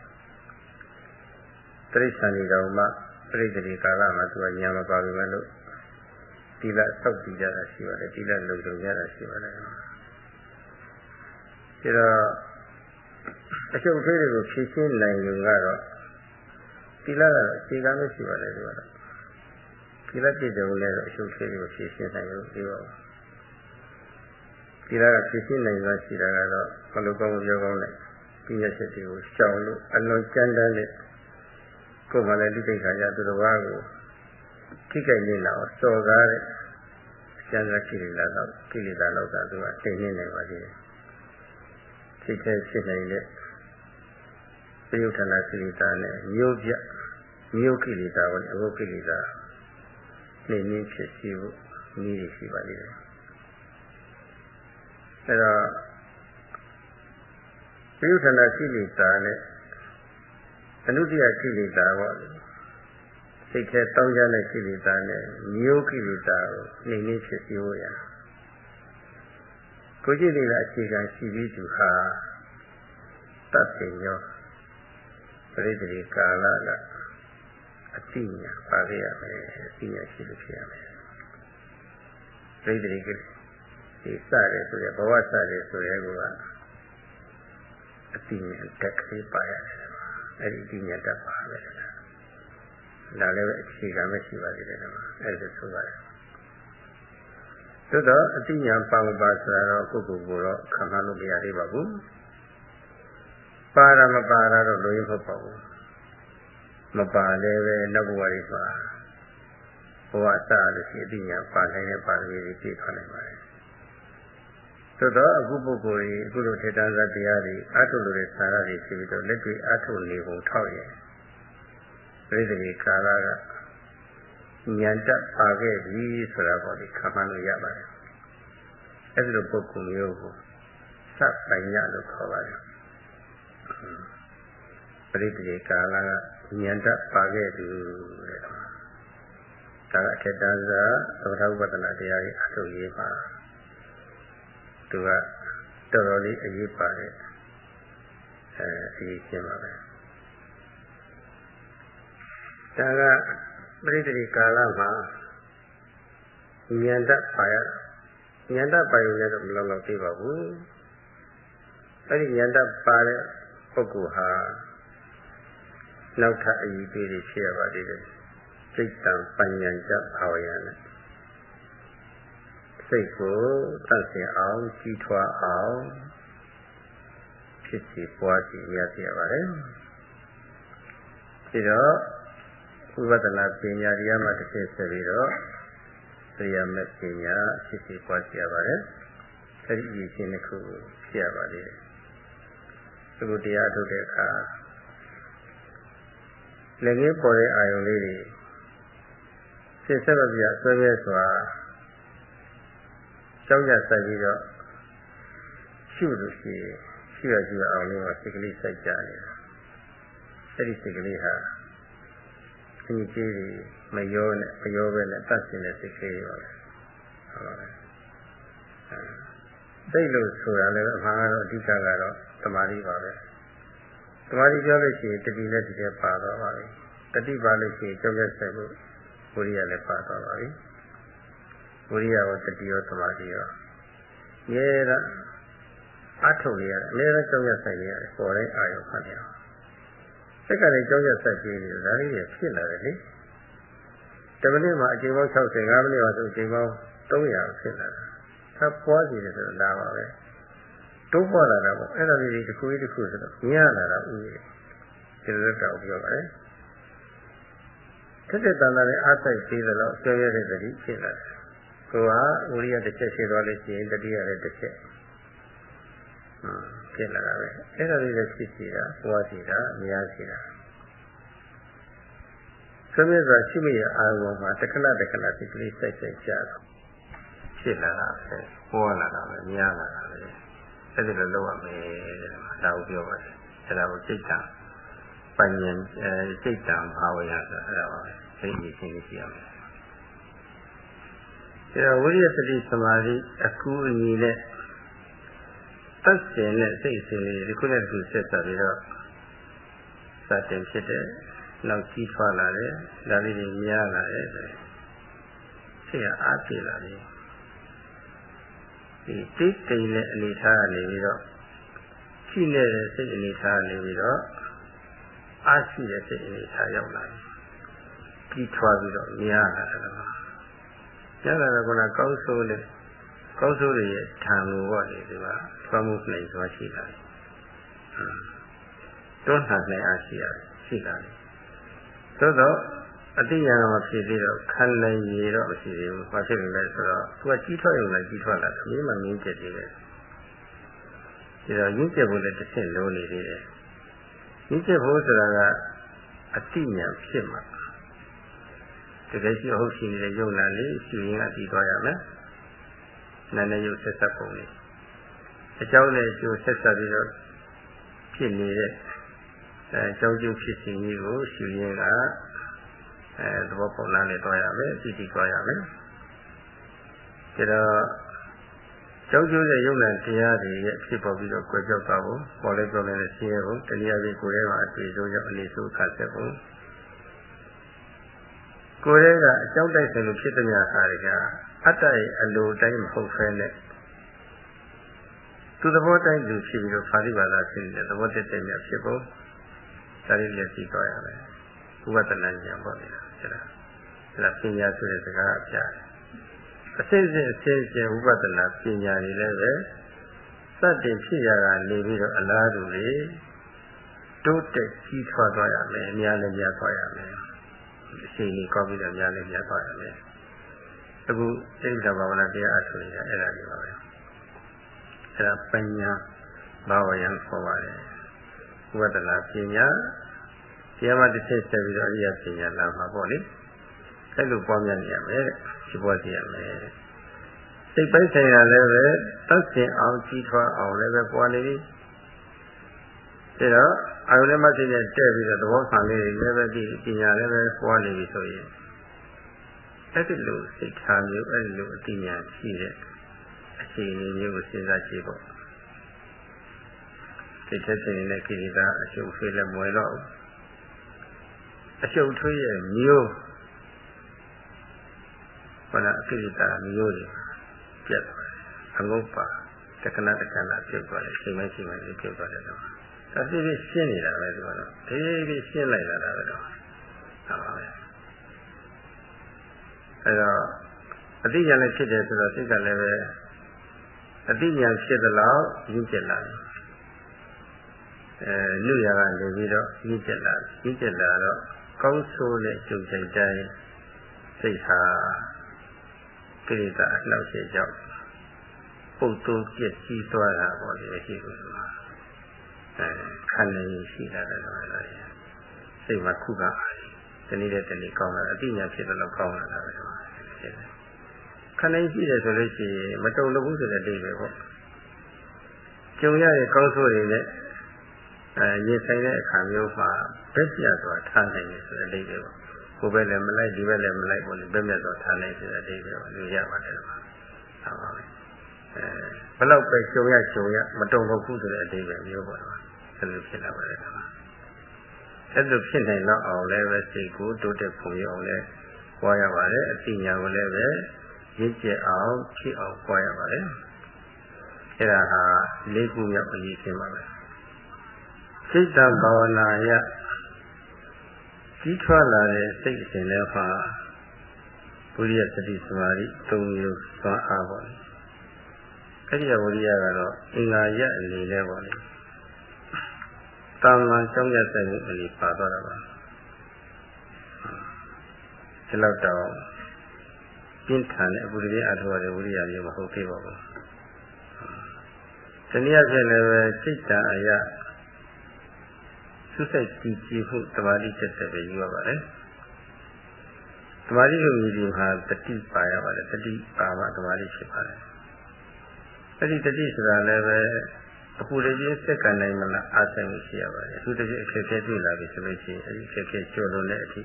တိရစ္ဆာန်တွေတော်မှပရိသေတိကာလမှာသူကညာမပါဘူးပဲလို့သီလစောင့်တည်ကြတာရှိပါတယ်သီလလုံခြုံကြတာရှိပါတယ်ဒါတော့အရှုပ်သေးတွေကိုဖြည့်ရှင်းနိုင်ရင်ကတော့သီလကတော့အခြေခံလို့ရှိပါတယ်ဒီကတော့သီလပြည့်စုံလည်းအရှုပ်သေးတွေကိုဖြည့်ရှင်းနိုင်လို့ပြောပါသီလကဖြည့်ရှင်းနိုင်မှရှိတာကတော့မလိုကောင်းပြောကောင်းတဲ့ပညာချက်တွေကိုရှောင်လို့အလွန်ကြမ်းတမ်းတဲ့ကိုယ်မှလည်းလိတိခါကြသူတစ်ပါးကိုထိခိုက်နေတာကိုစော်ကားတဲ့ကျမ်းစာကိလေသာတော့သူကသိနေနိုင်ပါသေးတယ်စိတ်ထဲဖြစ်နေတဲ့ပယုဌာဏကိလေသာနဲ့မျိုးပြမျိုးကိလေသာဝင်အဘုကိလေသာနေနည်းဖြစ်စီဖို့နည်းရှိပါလိမ့်မယ်အဲတော့ပယုဌာဏကိလေသာနဲ့အနုတ္တိယကိလေသာပေါ့စိတ်ထဲတောင်းကြတဲ့ကိလေသာနဲ့မျိုးကိလေသာကိုနေနည်းဖြစ်စီဖို့ရကိုကြည့်နေတာအခြေခံရှိပြီးသူဟာတတ်သိရောပရိသေတိကာလကအတိညာပါခဲ့ရမယ်အတိညာရှိလို့ဖြစ်ရမယ်ပရိသေတိဒီစတယ်ဆိုရဘဝစတယ်ဆိုရဲကအတိညာတက်ကလေးပါရတယ်အဲ့ဒီအတိညာတက်ပါပဲဒါလည်းပဲအခြေခံမရှိပါသေးတယ်ကွာအဲ့ဒါဆိုပါတယ်သို့တော့အတိညာပါမပါဆိုတာတော့ကိုယ့်ကိုယ်ကိုတော့ခံမှန်းလို့မရသေးပါဘူးပါရမပါရတော့လို့ရဖို့ပေါ့မပါလည်းပဲနောက်ဘဝတွေပါဘဝစလို့ရှိအတိညာပါနိုင်တဲ့ပါရမီတွေပြည့်သွားနိုင်ပါတယ်သို့တော့အခုပုဂ္ဂိုလ်ကြီးအခုလိုထေတ္တဇတရားတွေအထုလို့တဲ့ဆာရတွေရှိပြီးတော့လက်တွေ့အထုနေပုံထောက်ရဲ့ပရိသေတိကာလကဉာဏ်တက်ပါခဲ့ပြီဆိုတာပေါ့ဒီခံမှန်းလို့ရပါတယ်အဲဒီလိုပုဂ္ဂိုလ်မျိုးကိုစပိုင်ရလို့ခေါ်ပါတယ်ပရိသေတိကာလကဉာဏ်တက်ပါခဲ့ပြီတဲ့ဒါကအထက်တန်းစာသမထဥပဒနာတရားကြီးအထုရေးပါသူကတော်တော်လေးအရေးပါတဲ့အရေးရှင်းပါပဲဒါကပရိသေတိကာလမှာဉာဏ်တတ်ပါရဉာဏ်တတ်ပါရင်လည်းမလောက်တော့သိပါဘူးအဲ့ဒီဉာဏ်တတ်ပါတဲ့ပုဂ္ဂိုလ်ဟာနောက်ထပ်အရေးပေးဖြစ်ရပါသေးတယ်စိတ်တံပညာကြဘာဝရနဲ့စိတ်ကိုတတ်ဆင်အောင်ကြီးထွားအောင်ဖြစ်စီပွားစီရရပါတယ်ပြီးတော့ဝိပဿနာပညာတရားမှတစ်ချက်ဆက်ပြီးတော့တရားမဲ့ပညာဖြစ်စီပွားစီရပါတယ်အဲဒီအရေးချင်းတစ်ခုဖြစ်ရပါသေးတယ်ဒီတရားထုတ်တဲ့အခါလည်းငယ်ပေါ်တဲ့အာယုံလေးတွေစိတ်ဆက်မပြဆွဲပြဲစွာကြောက်ရဆိုင်ပြီးတော့ရှုလို့ရှိရင်ရှုရအောင်လို့စိတ်ကလေးစိုက်ကြနေတာအဲဒီစိတ်ကလေးဟာဒီကြီးကြီးမရောနဲ့မရောပဲနဲ့တတ်စင်တဲ့စိတ်ကလေးပါပဲဟုတ်ပါဘူးစိတ်လို့ဆိုတာလည်းအမှားကတော့အဓိကကတော့သမာဓိပါပဲသမာဓိပြောလို့ရှိရင်တတိနဲ့ဒီထဲပါတော့ပါပြီတတိပါလို့ရှိရင်ကြောက်ရဆိုင်မှုဝိရိယလည်းပါတော့ပါပြီဝိရိယရောတတိရောသမာဓိရောရဲတာအထုတ်ရရတယ်အများကြီးကြောက်ရဆိုင်ရတယ်ပေါ်တိုင်းအာရုံဖတ်ရအောင်စိတ်ကလည်းကြောက်ရဆိုင်ပြီးတယ်ဒါလေးတွေဖြစ်လာတယ်လေတမိနစ်မှာအချိန်ပေါင်း60 5မိနစ်ပါဆိုအချိန်ပေါင်း300ဖြစ်လာတာဆက်ပွားစီတယ်ဆိုတော့ဒါပါပဲတိုးပွားလာတာပေါ့အဲ့ဒါလေးတွေတစ်ခုဆိုတော့ညံ့လာတာဥယျာဉ်ဒီလိုတော့ပြောပါလေတက်တဲ့တန်တာနဲ့အားဆိုင်သေးတယ်လို့ပြောရတဲ့သတိဖြစ်လာတယ်ကိုကဝိရိယတစ်ချက်ရှိသွားလို့ရှိရင်တတိယလည်းတစ်ချက်ဖြစ်လာတာပဲအဲ့ဒါလေးလည်းဖြစ်စီတာပွားစီတာအများစီတာသမီးဆိုရှိမိရအာရုံမှာတခဏဒီကလေးစိုက်ကြတော့ဖြစ်လာတာပဲပွားလာတာပဲများလာတာပဲ အဲ့ဒီလိုလုပ်ရမယ်တဲ့ဒါကိုပြောပါတယ်အဲ့ဒါကိုစိတ်တံပညာစိတ်တံဘာဝရဆိုအဲ့ဒါပါပဲသိရရှင်းရှိရမယ်ဒါဝိရိယသတိသမာဓိအကူအညီနဲ့သက်ရှင်တဲ့စိတ်အစဉ်လေးဒီခုနဲ့ဒီဆက်ဆက်ပြီးတော့စတင်ဖြစ်တဲ့နောက်ကြီးထွားလာတယ်ဒါလေးတွေများလာတယ်စိတ်အားပြေလာတယ်ဒီတိတ်တိမ်တဲ့အနေထားကနေပြီးတော့ရှိနေတဲ့စိတ်အနေထားနေပြီးတော့အားရှိတဲ့စိတ်အနေထားရောက်လာတယ်ကြီးထွားပြီးတော့များလာတယ်ကျန်တာကကောင်းဆိုးတဲ့ကောင်းဆိုးရဲ့ထံလိုပေါ့လေဒီမှာသွမ်းမှုနိုင်သွားရှိတာတွန်းလှန်နိုင်အားရှိတာရှိတာသို့တော့အတိညာမဖြစ်သေးတော့ခံနိုင်ရတော့မရှိသေးဘူးဘာဖြစ်လဲဆိုတော့သူကကြီးထွားရုံနဲ့ကြီးထွားလာတယ်အမြင်မှငင်းချက်တွေပဲဒီတော့ရင်းချက်ဖို့လည်းတစ်ဆင့်လုံးနေသေးတယ်ရင်းချက်ဖို့ဆိုတာကအတိညာဖြစ်မှာတကယ်ရှိဟုတ်ရှိနေတဲ့ယုံနာလေးရှိရင်အတီးသွားရမယ်။နာနဲ့ယုတ်ဆက်ဆက်ပုံလေးအကြောင်းနဲ့ကျိုးဆက်ဆက်ပြီးတော့ဖြစ်နေတဲ့အကြောင်းကျိုးဖြစ်စဉ်ကြီးကိုရှိရင်ကသဘောပေါက်လာနဲ့သွားရမယ်အတီးသွားရမယ်။ဒါတော့ကြောင်းကျိုးတဲ့ယုံနာတရားတွေရဲ့ဖြစ်ပေါ်ပြီးတော့ကြွယ်ကြောက်တာကိုပေါ်လဲပြောနေတဲ့ရှင်းရဖို့တရားကြီးကိုယ်ထဲမှာအတွေ့အကြုံရောက်အနေဆိုခါဆက်ဖို့ကိုယ်ရဲ့ကအကြောင်းတိုက်ဆိုင်လို့ဖြစ်တဲ့များဟာတွေကအတ္တရဲ့အလိုတိုင်းမဟုတ်ဖဲနဲ့သူသဘောတိုင်းသူဖြစ်ပြီးတော့ဖာတိပါဒဖြစ်နေတဲ့သဘောတည်းတည်းများဖြစ်ဖို့ဒါလေးလည်းသိသွားရမယ်ဥပဒနာဉာဏ်ပေါ့လေဒါပညာဆိုတဲ့စကားအပြတယ်အစစ်စစ်ဥပဒနာပညာတွေလည်းပဲစတင်ဖြစ်ရတာနေပြီးတော့အလားတူလေတိုးတက်ကြီးထွားသွားရမယ်အများလည်းများသွားရမယ်အချိန်ကြီးကောက်ပြီးတော့များလည်းများသွားရမယ်အခုသိက္ခာဘာဝနာတရားအထုရအဲ့ဒါကြီးပါပဲအဲ့ဒါပညာဘာဝယံခေါ်ပါတယ်ဥပဒနာပညာတရားမှတစ်ချက်ဆက်ပြီးတော့အရိယပညာလာမှာပေါ့လေအဲ့လိုပွားများနေရမယ်ရှိပွားစီရမယ်စိတ်ပိုင်းဆိုင်ရာလည်းပဲသတ်စင်အောင်ကြီးထွားအောင်လည်းပဲပွားနေပြီဒါတော့အာရုံနဲ့မှသိတဲ့တဲ့ပြီးတော့သဘောခံလေးတွေလည်းပဲဒီပညာလည်းပဲပွားနေပြီဆိုရင်အဲ့ဒီလိုစိတ်ထားမျိုးအဲ့ဒီလိုအတိညာရှိတဲ့အခြေအနေမျိုးကိုစဉ်းစားကြည့်ပေါ့စိတ်သက်ရှင်နေတဲ့ကိလေသာအရှုပ်ထွေးလည်းမွယ်တော့အရှုပ်ထွေးရဲ့မျိုးဟောလားအကိလေသာမျိုးတွေပြတ်သွားတယ်အငုတ်ပါတက္ကနာတက္ကနာပြုတ်သွားတယ်ချိန်မရှိမှပြုတ်သွားတယ်တော့ဒါပြည့်ပြည့်ရှင်းနေတာပဲဒီကတော့ဒီပြည့်ရှင်းလိုက်တာပဲတော့ဟုတ်ပါပဲအဲတော့အတိညာနဲ့ဖြစ်တယ်ဆိုတော့စိတ်ကလည်းပဲအတိညာဖြစ်သလောက်ရင်းကျက်လာတယ်လူရကနေပြီးတော့ရင်းကျက်လာတော့ကောင်းဆိုးတဲ့ကြုံကြိုက်တိုင်းစိတ်ဟာကိလေသာအနှောက်အယှက်ကြောင့်ပုတ်တုံးပြည့်စည်သွားတာပေါ့လေရှိလို့ဆိုတာခန္ဓာကြီးရှိလာတယ်တော့စိတ်မှာခုကတနည်းတဲ့တနည်းကောင်းလာအတိညာဖြစ်တယ်လို့ကောင်းလာတာပဲခန္ဓာရှိတယ်ဆိုလို့ရှိရင်မတုံလို့ဘူးဆိုတဲ့အဓိပ္ပာယ်ပေါ့ကြုံရတဲ့ကောင်းဆိုးတွေနဲ့ရင်ဆိုင်တဲ့အခါမျိုးမှာဘက်ပြသွားထားနိုင်တယ်ဆိုတဲ့အဓိပ္ပာယ်ပေါ့ကိုယ်ပဲလည်းမလိုက်ဒီဘက်လည်းမလိုက်ဘူးဘက်မြတ်သွားထားနိုင်တဲ့အဓိပ္ပာယ်ပေါ့လူရပါတယ်ဟုတ်ပါဘူးဘယ်တော့ပဲကြုံရမတုံလို့ဘူးဆိုတဲ့အဓိပ္ပာယ်မျိုးပေါ့အဲ့လိုဖြစ်လာပါတယ်ကွာအဲ့လိုဖြစ်နိုင်တော့အောင်လည်းပဲစိတ်ကိုတိုးတက်ပုံရအောင်လည်းပွားရပါတယ်အသိဉာဏ်ကိုလည်းပဲရင့်ကျက်အောင်ဖြစ်အောင်ပွားရပါတယ်အဲ့ဒါဟာ၄ခုမြောက်အရေးကြီးပါပဲစိတ်တဘာဝနာယကြီးထွားလာတဲ့စိတ်အစဉ်တွေမှာဝိရိယသတိသမာဓိ၃မျိုးသွားအားပါလေအဲ့ဒီဝိရိယကတော့အင်္ဂါရက်အနေနဲ့ပါလေတာမန်ကြောင့်ရဆိုင်မှုအနေပါသွားတာပါဒီလောက်တော့ပြင်းထန်တဲ့အပူရင်းအထောက်အတဲ့ဝိရိယမျိုးမဟုတ်သေးပါဘူးတနည်းအားဖြင့်လည်းစိတ်တန်အရာသုစိတ်ကြည်ကြည်မှုသမာဓိတက်တဲ့ပဲယူရပါတယ်သမာဓိလိုမျိုးဒီမှာတတိပါရပါတယ်တတိပါမှသမာဓိဖြစ်ပါတယ်အဲ့ဒီတတိဆိုတာလည်းပဲ အပူတကြီးစက္ကန့်တိုင်းမလားအားဆိုင်မှုရှိရပါတယ်သူတကြီးအခက်အခဲတွေ့လာပြီဆိုလို့ရှိရင်အဲဒီအခက်အခဲကျော်လွန်တဲ့အထိ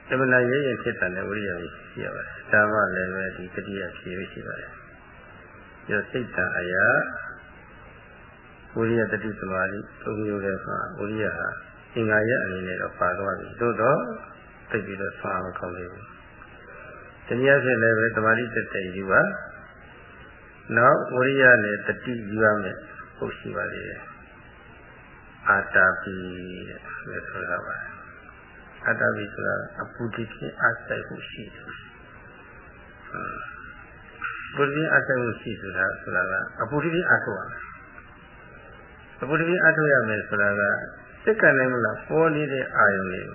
တမနာရဲရဲဖြစ်တဲ့ဝိရိယရှိရပါတယ်ဒါမှလည်းပဲဒီတတိယဖြေရရှိပါတယ်ဒီစိတ်တန်အရာဝိရိယတတိသမာဓိသုံးမျိုးလည်းဆိုတာဝိရိယဟာအင်္ဂါရဲ့အနေနဲ့တော့ပါသွားပြီသို့တော့သိပြီးတော့ဆွမ်းမကောင်းသေးဘူးတနည်းအားဖြင့်လည်းပဲသမာဓိတက်တဲ့ယူပါနောက်ဝိရိယနဲ့တတိယူရမယ်ဟုတ်ရှိပါလေအာတာပိတဲ့ဆိုတာပါအာတာပိဆိုတာအပူတိဖြင့်အားဆိုင်မှုရှိတယ်ပုရိသအားဆိုင်မှုရှိဆိုတာကအပူတိဖြင့်အားထုတ်ရမယ်အပူတိဖြင့်အားထုတ်ရမယ်ဆိုတာကစက္ကန့်တိုင်းမလားပေါ်နေတဲ့အာယုံလေး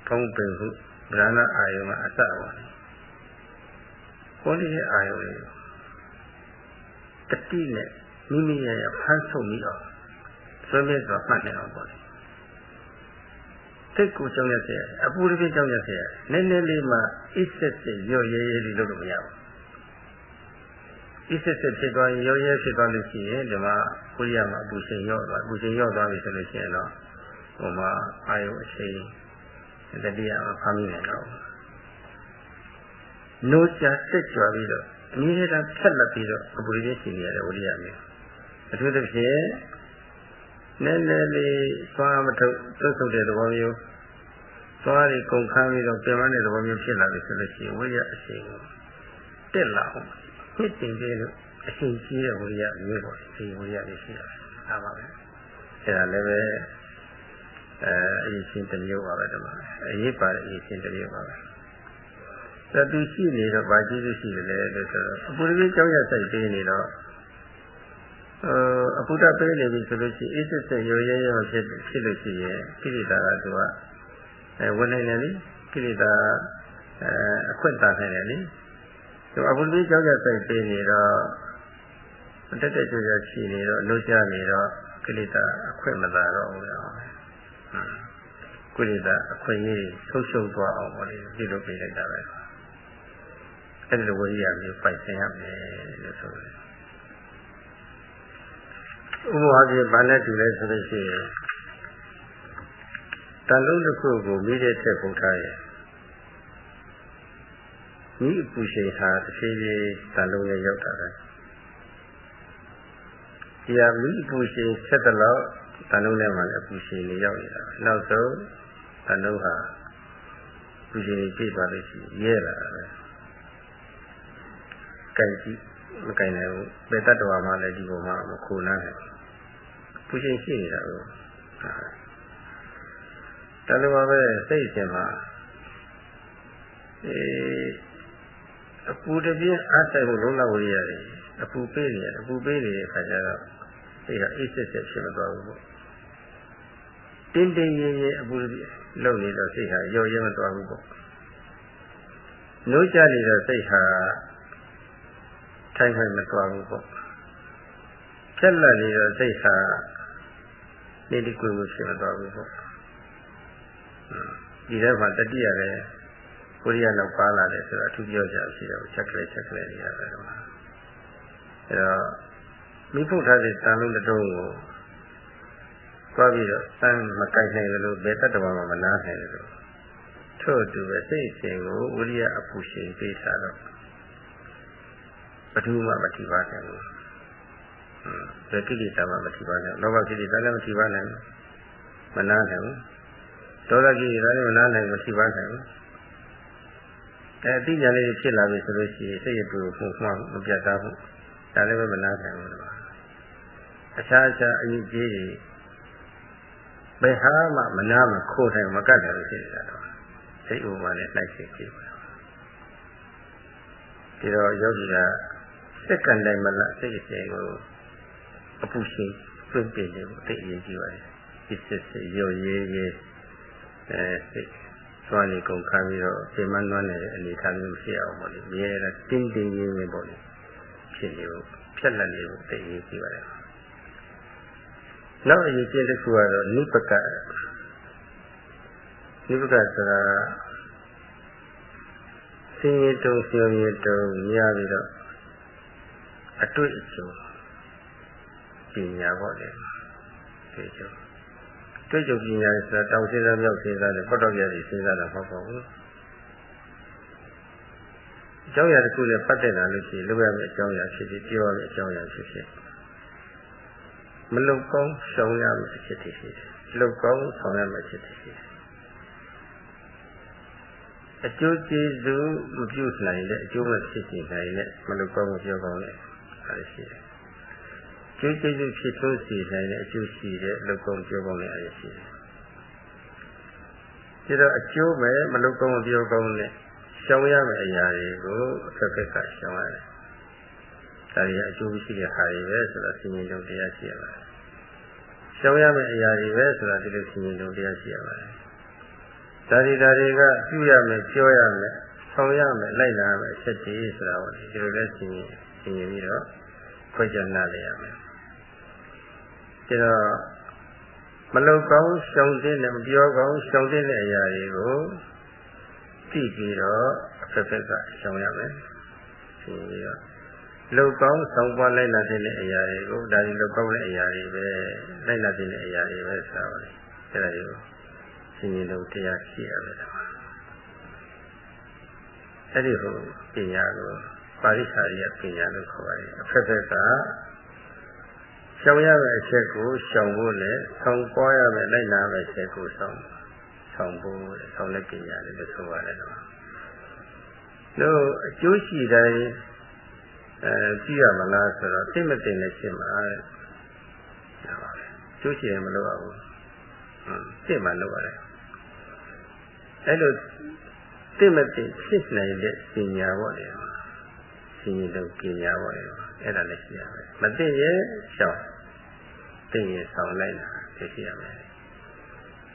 ထုံးပင်ဟုဗြဟ္မဏအာယုံကအစပါပေါ်နေတဲ့အာယုံလေးတတိနဲ့မိမိရဲ့ဖန်ဆုပ်ပြီးအောင်ဆွေးနွေးစွာမှတ်နေအောင်ပေါ့စိတ်ကိုကြောက်ရတဲ့အပူတစ်ပြင်းကြောက်ရတဲ့နည်းနည်းလေးမှအစ်စစ်စစ်ရော့ရဲရဲလေးလုပ်လို့မရဘူးအစ်စစ်စစ်ဖြစ်သွားရင်ရော့ရဲဖြစ်သွားလို့ရှိရင်ဒီမှာကိုရီးယားမှာအပူချိန်ရော့သွားပြီဆိုလို့ရှိရင်တော့ဟိုမှာအာယုအချိန်တတိယမှာဖမ်းမိနေတော့နိုးချတက်ကြွပြီးတော့အမြဲတမ်းဖြတ်လက်ပြီးတော့အပူရင်းရှိနေရတဲ့ဝိရိယမျိုးအထူးသဖြင့်နည်းနည်းလေးသွားမထုတ်သုတ်ဆုပ်တဲ့သဘောမျိုးသွားပြီးကုန်ခန်းပြီးတော့ပြင်ပန်းတဲ့သဘောမျိုးဖြစ်လာပြီဆိုလို့ရှိရင်ဝိရိယအရှိန်ကိုတက်လာအောင်ဖြစ်တင်ပြီးလို့အရှိန်ကြီးတဲ့ဝိရိယမျိုးပေါ့ဒီဝိရိယလေးရှိရတယ်ဒါပါပဲအဲဒါလည်းပဲအရေးချင်းတစ်မျိုးပါပဲဒီမှာအရေးပါတဲ့အရေးချင်းတစ်မျိုးပါပဲသတိရှိနေတော့ဗာကျေးဇူးရှိတယ်လေဆိုတော့အပူရင်းကြောက်ရစိုက်ပေးနေတော့အပူဓာတ်ပေးနေပြီဆိုလို့ရှိရင်အစ်စစ်စစ်ရောရဲရဲဖြစ်လို့ရှိရင်ကိလေသာကသူကဝင်နေတယ်လေကိလေသာအခွင့်တာနေတယ်လေသူအပူရင်းကြောက်ရစိုက်ပေးနေတော့တက်တက်ကြွကြွရှိနေတော့လှုပ်ရှားနေတော့ကိလေသာအခွင့်မသာတော့ဘူးလားကိလေသာအခွင့်ကြီးဆုံးရှုံးသွားအောင်ပေါ့လေဒီလိုပြလိုက်တာပဲအဲ့ဒီလိုဝိရိယမျိုးပိုက်ဆင်ရမယ်လို့ဆိုတယ်ဥပမာကြီးဘာနဲ့တူလဲဆိုလို့ရှိရင်တန်လုံးတစ်ခုကိုမိတဲ့ထက်ပုံထားရဲ့မိအပူရှိန်ဟာတစ်ဖြည်းဖြည်းတန်လုံးနဲ့ရောက်တာပဲဒီဟာမိအပူရှိန်ဆက်တဲ့လောက်တန်လုံးနဲ့မှလည်းအပူရှိန်လေးရောက်နေတာပဲနောက်ဆုံးတန်လုံးဟာပူရှိန်ပြည့်သွားလို့ရှိရင်ရဲလာတာပဲကြိုက်ကြည့်မကြိုက်နိုင်ဘူးဘယ်တတ်တော်မှလည်းဒီပုံမှာမခိုးနိုင်ဘူးပူရှင်ရှိနေတာကိုတလူပါပဲစိတ်အစဉ်မှာအပူတပြင်းအားဆိုင်ဖို့လုံးလဝိရိယတွေအပူပေးနေတဲ့ခါကျတော့စိတ်ကအေးစစ်စစ်ဖြစ်မသွားဘူးပေါ့တင်းတင်းရင်းရင်းအပူလုံနေတော့စိတ်ဟာရော့ရဲမသွားဘူးပေါ့နိုးကြနေတော့စိတ်ဟာထိုင်ခိုင်မသွားဘူးပေါ့ဖြက်လက်နေတော့စိတ်ဟာနေဒီကိုယ်ကိုဖြစ်မသွားဘူးပေါ့ဒီထဲမှာတတိယလည်းကိုရီးယားနောက်ပါလာတယ်ဆိုတာအထူးပြောကြရှိတယ်ချက်ကလေးနေရတယ်တော့အဲတော့မိဖို့ထားတဲ့တန်လုံးတစ်တုံးကိုသွားပြီးတော့တန်မကိုက်နိုင်လို့ဘယ်တတ်တော်မှမနာနိုင်လို့ထို့တူပဲစိတ်အစဉ်ကိုဝိရိယအပူရှင်ပေးထားတော့ဘယ်သူမှမထိပါနိုင်ဘူးဘယ်ကိလေသာမှမထိပါနိုင်ဘူးလောဘကိလေသာလည်းမထိပါနိုင်ဘူးမနာနိုင်ဘူးဒေါသကိလေသာလည်းမနာနိုင်ဘူးမထိပါနိုင်ဘူးအတိညာလေးဖြစ်လာပြီဆိုလို့ရှိရင်စိတ်ရတူကိုမှမပြတ်သားဘူးဒါလည်းမနာနိုင်ဘူးအခြားအရေးကြီးဘယ်ဟာမှမနာမခိုးနိုင်မကတ်တယ်လို့ရှိနေတာတော့စိတ်ဥပမာနဲ့လိုက်ရှိကြည့်ပါဒီတော့ယောဂီကစက္ကန့်တိုင်းမလားစိတ်အစဉ်ကိုအပူရှိပြင်းပြင်းလေးကိုသိအရေးကြီးပါတယ်ဒီစစ်ရောရဲရဲစိတ်သွားနေကုန်ခါပြီးတော့စိတ်မနှွမ်းနေတဲ့အနေအထားမျိုးမရှိအောင်ပေါ့လေမြဲတမ်းတင်းတင်းရင်းရင်းပေါ့လေဖြစ်နေဖို့ဖြက်လက်နေဖို့သိအရေးကြီးပါတယ်နောက်အရေးကြီးတစ်ခုကတော့နိဗ္ဗကဆိုတာစင်ရတုံးမြားပြီးတော့အတွေ့အကြုံ ညာပေါ့လေတွေ့ကြပညာဆိုတာတောင်စဉ်းစားမြောက်စဉ်းစားတယ်ပတ်တော်ရည်စဉ်းစားတာမဟုတ်ပါဘူးအကြောင်းအရာတစ်ခုနဲ့ပတ်သက်တာလို့ရှိရင်လုပ်ရမယ့်အကြောင်းအရာဖြစ်ဖြစ်ပြောရမယ့်အကြောင်းအရာဖြစ်ဖြစ်မလုံကောင်းရှောင်ရမယ့်အဖြစ်ဖြစ်လုံကောင်းဆောင်ရမယ့်အဖြစ်ဖြစ်အကျိုးကျေးဇူးမပြုနိုင်တဲ့အကျိုးမဖြစ်စေနိုင်တဲ့မလုံကောင်းမပြောကောင်းတဲ့အားရှိတယ်ကျိုးကျေးဇူးဖြစ်လို့စီနိုင်တဲ့အကျိုးရှိတဲ့လုံကောင်းပြောကောင်းတဲ့အားရှိတယ်ဒါတော့အကျိုးမဲ့မလုံကောင်းမပြောကောင်းတဲ့ရှောင်ရမယ့်အရာတွေကိုအဖက်ဖက်ကရှောင်ရတယ်ဒါတွေအကျိုးရှိတဲ့ဟာတွေပဲဆိုတာသိမြင်လို့တရားရှိရပါတယ်ရှောင်ရမယ့်အရာတွေပဲဆိုတာဒီလိုသိမြင်လို့တရားရှိရပါတယ်ဒါတွေကပြုရမယ်ပြောရမယ်ဆောင်ရမယ်လိုက်နာရမယ်အချက်တွေဆိုတာပေါ့ဒီလိုလဲသိမြင်ပြီးတော့ခွဲခြားနားလည်ရမယ်ဒါတော့မလုံကောင်းရှောင်တဲ့နဲ့မပြောကောင်းရှောင်တဲ့အရာတွေကိုသိပြီးတော့အဖက်ဖက်ကရှောင်ရမယ်ဒီတော့လုံကောင်းဆောင်ပွားလိုက်လာတဲ့အရာတွေကိုဒါဒီလုံကောင်းတဲ့အရာတွေပဲလိုက်လာတဲ့အရာတွေပဲဆိုတာပါလေအဲ့ဒါတွေကိုသိမြင်လို့တရားရှိရမယ်အဲ့ဒီဟိုပညာကိုပါဠိစာရိယပညာလို့ခေါ်ပါတယ်အဖက်ဖက်ကရှောင်ရမယ့်အချက်ကိုရှောင်ဖို့နဲ့ဆောင်ပွားရမယ့်လိုက်နာမယ့်အချက်ကိုဆောင်ဖို့ဆောင်တဲ့ပညာလေးလို့ဆိုရတယ်တော့လို့အကျိုးရှိတိုင်းကြည့်ရမလားဆိုတော့သိမသိနဲ့ရှင်းပါတဲ့ကျိုးရှိရင်မလုပ်ရဘူးသိမှလုပ်ရတယ်အဲ့လိုသိမသိဖြစ်နိုင်တဲ့ပညာပေါ့လေသိရင်တော့ပညာပေါ့လေအဲ့ဒါလည်းရှိရမယ်မသိရင်ရှောင်သိရင်ဆောင်လိုက်တာသိရမယ်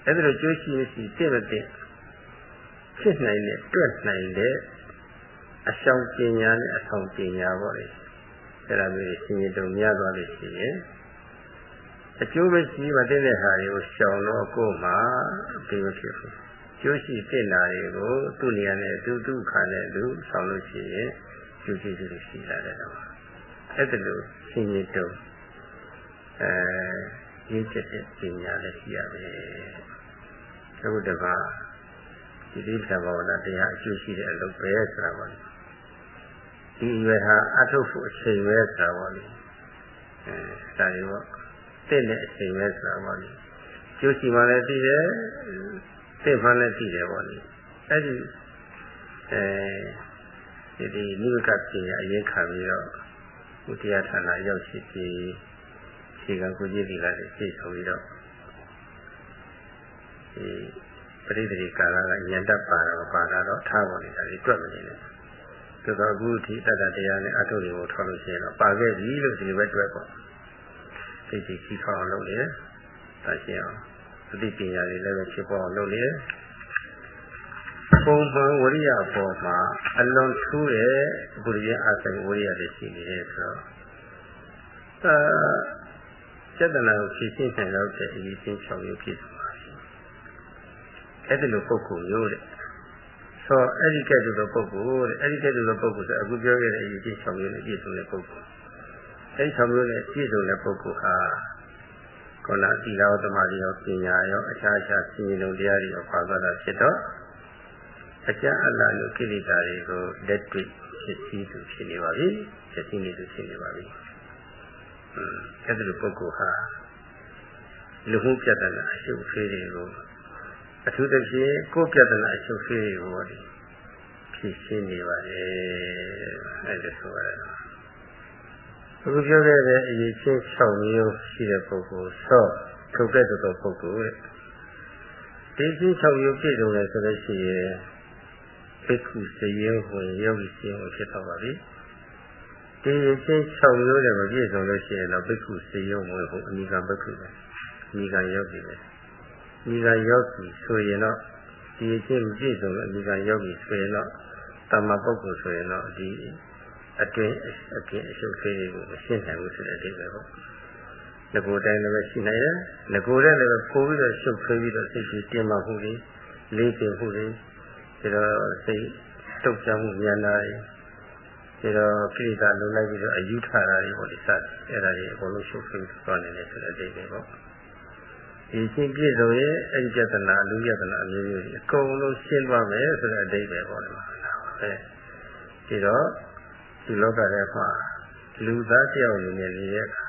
အဲ့ဒါလိုကျိုးရှိမရှိသိမသိဖြစ်နိုင်တဲ့တွက်နိုင်တဲ့အဆောင်ပညာနဲ့အဆောင်ပညာပေါ့လေအဲ့ဒါမျိုးရှင်းရင်တော့များသွားလို့ရှိရင်အကျိုးမရှိမသိတဲ့ဟာတွေကိုရှောင်တော့ကိုယ်မှာဒီမဖြစ်ဘူးကျိုးရှိသိတာတွေကိုသူ့နေရာနဲ့သူ့ခါနဲ့သူဆောင်လို့ရှိရင်ကျိုးရှိလာတယ်တော့အဲ့ဒါလိုရှင်းရင်တော့ရင်းချက်တဲ့ပညာလည်းရှိရမယ်အခုတပါဒီတိသဘာဝနာတရားအကျိုးရှိတဲ့အလုပ်ပဲဆိုတာပါလေဒီရွယ်ဟာအထုတ်ဖို့အချိန်ပဲဆိုတာပါလေဒါတွေပေါ့သိတဲ့အချိန်ပဲဆိုတာပါလေကျိုးရှိမှလည်းသိတယ်သိမှလည်းသိတယ်ပေါ့လေအဲ့ဒီဒီနိဝကပညာအရင်ခံပြီးတော့ဘုရားဌာနရောက်ရှိပြီးခြေကကိုကြီးဒီကလည်းသိဆုံးပြီးတော့ဒီပရိသေကာလကဉာဏ်တက်ပါတော့ထားပေါ်နေတာဒီတွက်မနေနဲ့သူကအခုဒီတတ္တတရားနဲ့အထုတွေကိုထောက်လို့ရှိရင်တော့ပါခဲ့ပြီလို့ဒီလိုပဲတွက်ပေါ့သိသိရှိခေါအောင်လုပ်နေတယ်ဒါရှင်းအောင်သတိပညာတွေလည်းပဲဖြစ်ပေါ်အောင်လုပ်နေတယ်ပုံမှန်ဝိရိယအပေါ်မှာအလွန်ထူးတဲ့ဘုရားအာဆိုင်ဝိရိယတွေရှိနေတယ်ဆိုတော့စေတနာကိုဖြည့်ရှင်းနိုင်တော့တဲ့အရေးချင်း၆မျိုးပြည့်စုံပါပြီအဲ့ဒီလိုပုဂ္ဂိုလ်မျိုးတဲ့ဆိုအဲ့ဒီကဲ့သို့သောပုဂ္ဂိုလ်တဲ့အဲ့ဒီကဲ့သို့သောပုဂ္ဂိုလ်ဆိုအခုပြောခဲ့တဲ့အရေးချင်း၆မျိုးနဲ့ပြည့်စုံတဲ့ပုဂ္ဂိုလ်အဲ့ဒီ၆မျိုးနဲ့ပြည့်စုံတဲ့ပုဂ္ဂိုလ်ဟာကောနာသီလဝတ္တမတိရောပညာရောအခြားစီရင်လုံးတရားတွေရောပါသွားတာဖြစ်တော့အကျဉ်းအလားလို့ကိလေသာတွေကိုလက်တွေ့ဖြစ်စည်းသူဖြစ်နေပါပြီဖြစ်စည်းနေသူဖြစ်နေပါပြီအဲ့ဒီလိုပုဂ္ဂိုလ်ဟာလူမှုပြဿနာအရှုပ်ဖေးတွေကိုအထူးသဖြင့်ကိုယ်ပြဿနာအရှုပ်ဖေးတွေကိုဖြည့်ရှင်းနေပါလေအဲ့ဒါဆိုရတယ်အခုပြောခဲ့တဲ့အရေးချင်း6မျိုးရှိတဲ့ပုဂ္ဂိုလ်ဆော့ထုတ်တဲ့သောပုဂ္ဂိုလ်ဒီချင်း6မျိုးပြည့်စုံတယ်ဆိုလို့ရှိရင်ဘိက္ခုစည်ရင်ဝင်ယောဂီစည်ရင်ဖြစ်တော့ပါပြီဒီချင်း6မျိုးနဲ့မပြည့်စုံလို့ရှိရင်တော့ဘိက္ခုစည်ရင်ဝင်ဖို့အနိကဘိက္ခုပဲအနိကယောဂီပဲအနိကယောဂီဆိုရင်တော့ဒီချင်းမပြည့်စုံလို့အနိကယောဂီဆိုရင်တော့တမ္မာပုဂ္ဂိုလ်ဆိုရင်တော့ဒီအတွင်းအပြင်အရှုပ်သေးတွေကိုမရှင်းနိုင်ဘူးဆိုတဲ့အဓိပ္ပာယ်ပေါ့ငကိုတိုင်းလည်းရှိနိုင်တယ်ငကိုတဲ့လည်းပို့ပြီးတော့ရှုပ်ထွေးပြီးတော့စိတ်ကြီးတင်းမာမှုတွေလေးကျင်မှုတွေဒါတော့စိတ်တုတ်ကြမှုဉာဏ်နာတွေ တော့ကိလေသာလုံလိုက်ပြီးတော့အယူထားတာတွေပေါ့ဒီစတယ်အဲ့ဒါတွေအကုန်လုံးရှုပ်ပြီးသွားနေတယ်ဆိုတဲ့အတိတ်ပဲပေါ့ဒီရှင်းပြည့်စုံရဲ့အဲ့ဒီယတနာလူယတနာအမျိုးမျိုးကြီးအကုန်လုံးရှင်းသွားမယ်ဆိုတဲ့အတိတ်ပဲပေါ့ဒီမှာဒီတော့ဒီလောကထဲမှာလူသားတယောက်အနေနဲ့နေတဲ့အခါ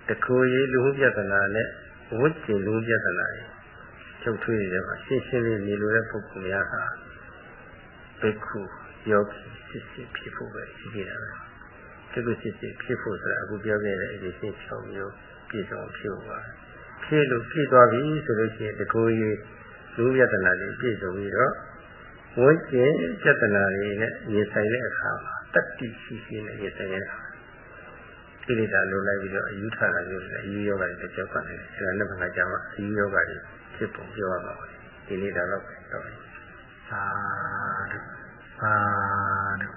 တခုရေးလူယတနာနဲ့ဝိကျင်လူယတနာတွေချုပ်ထွေးနေတဲ့မှာရှင်းရှင်းလေးနေလို့တဲ့ပုဂ္ဂိုလ်များဟာဘိက္ခုယောဂီစစ်စစ်ဖြစ်ဖို့ပဲရှိနေတာပဲဒီလိုစစ်စစ်ဖြစ်ဖို့ဆိုတာအခုပြောခဲ့တဲ့အဒီရှင်းချောင်းမျိုးပြည့်စုံဖြစ်ဖို့ပါဖြစ်လို့ဖြစ်သွားပြီဆိုလို့ရှိရင်တကူကြီးလူယတနာတွေပြည့်စုံပြီးတော့ဝိကျင်ယတနာတွေနဲ့ရင်ဆိုင်တဲ့အခါမှာတတ္တိရှိရှိနဲ့ရင်ဆိုင်ရတာကိလေသာလိုလိုက်ပြီးတော့အယူထားတာမျိုးနဲ့အယူယောဂတွေကြောက်ခါနေတယ်အဲဒါနဲ့ဘာသာကြမှာအယူယောဂတွေဖြစ်ပုံပြောရမှာပါဒီနေ့တော့ပဲတော့သာဓုသာဓု